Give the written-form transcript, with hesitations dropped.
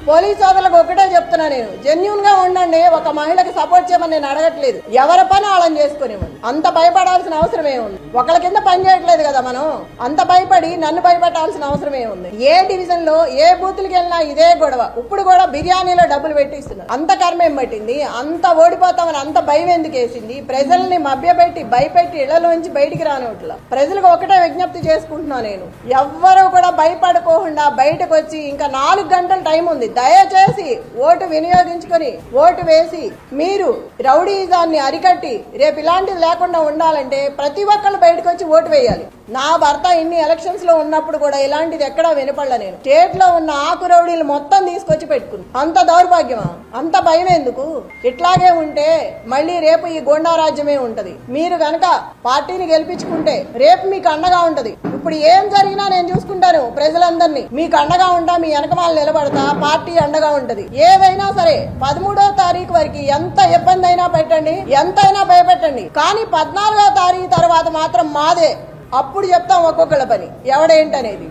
Police సోదరులకు ఒకటే చెప్తున్నా, నేను జెన్యూన్ గా ఉండండి. ఒక మహిళకి సపోర్ట్ చేయమని నేను అడగట్లేదు, ఎవరి పని వాళ్ళని చేసుకునేవాడు. అంత భయపడాల్సిన అవసరం ఏముంది? ఒకళ్ళ కింద పని చేయట్లేదు కదా మనం, అంత భయపడి నన్ను భయపెట్టాల్సిన అవసరం ఏముంది? ఏ డివిజన్ లో ఏ బూతులకి వెళ్ళినా ఇదే గొడవ. ఇప్పుడు కూడా బిర్యానీలో డబ్బులు పెట్టిస్తున్నారు. అంత కర్మేం పట్టింది? అంత ఓడిపోతామని అంత భయం ఎందుకు వేసింది? ప్రజల్ని మభ్యపెట్టి భయపెట్టి ఇళ్లలోంచి బయటికి రానివ్వట్ల. ప్రజలకు ఒకటే విజ్ఞప్తి చేసుకుంటున్నా, నేను ఎవ్వరూ కూడా భయపడుకోకుండా బయటకు వచ్చి ఇంకా 4 గంటల టైం ఉంది, దయచేసి ఓటు వినియోగించుకొని ఓటు వేసి మీరు రౌడీజాన్ని అరికట్టి రేపు ఇలాంటిది లేకుండా ఉండాలంటే ప్రతి ఒక్కళ్ళు బయటకు వచ్చి ఓటు వేయాలి. నా భర్త ఇన్ని ఎలక్షన్స్ లో ఉన్నప్పుడు కూడా ఇలాంటిది ఎక్కడా వినపడలే. నేను స్టేట్ లో ఉన్న ఆకు రౌడీలు మొత్తం తీసుకొచ్చి పెట్టుకుని అంత దౌర్భాగ్యమా? అంత భయం ఎందుకు? ఇట్లాగే ఉంటే మళ్ళీ రేపు ఈ గోండా రాజ్యమే ఉంటది. మీరు గనక పార్టీని గెలిపించుకుంటే రేపు మీకు అండగా ఉంటది. ఇప్పుడు ఏం జరిగినా నేను చూసుకుంటాను. ప్రజలందరినీ మీకు అండగా ఉంటా, మీ వెనకమాల నిలబడతా, పార్టీ అండగా ఉంటది. ఏదైనా సరే 13వ తారీఖు వరకు ఎంత ఇబ్బంది అయినా పెట్టండి, ఎంతైనా భయపెట్టండి, కానీ 14వ తారీఖు తర్వాత మాత్రం మాదే. అప్పుడు చెప్తాం ఒక్కొక్కళ్ళ పని ఎవడేంటనేది.